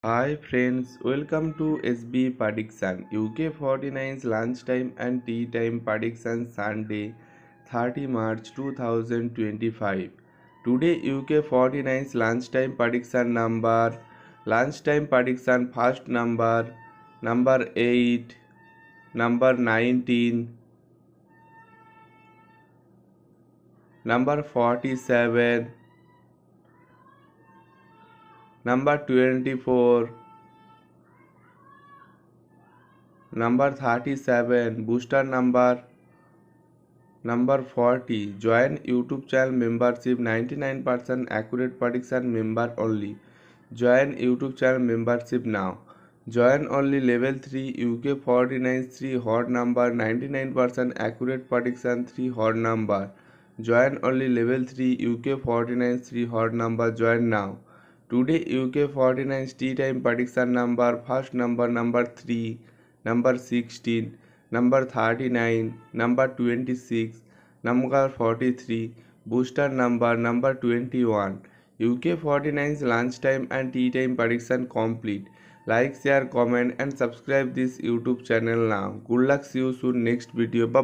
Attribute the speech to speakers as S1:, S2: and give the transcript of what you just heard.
S1: Hi friends, welcome to SB Prediction. UK 49's lunchtime and tea time prediction Sunday 30 March 2025. Today UK 49's lunchtime prediction first number 8, number 19, number 47, number 24, number 37, booster number 40. Join YouTube channel membership 99% accurate prediction member only. Join YouTube channel membership now. Join only level 3 UK 49 3 hot number 99% accurate prediction 3 hot number. Join only level 3 UK 49 3 hot number. Join now. Today UK 49 tea time prediction number 3, number 16, number 39, number 26, number 43, booster number 21. UK 49's lunchtime and tea time prediction complete. Like, share, comment and subscribe this YouTube channel now. Good luck, see you soon next video. Bye.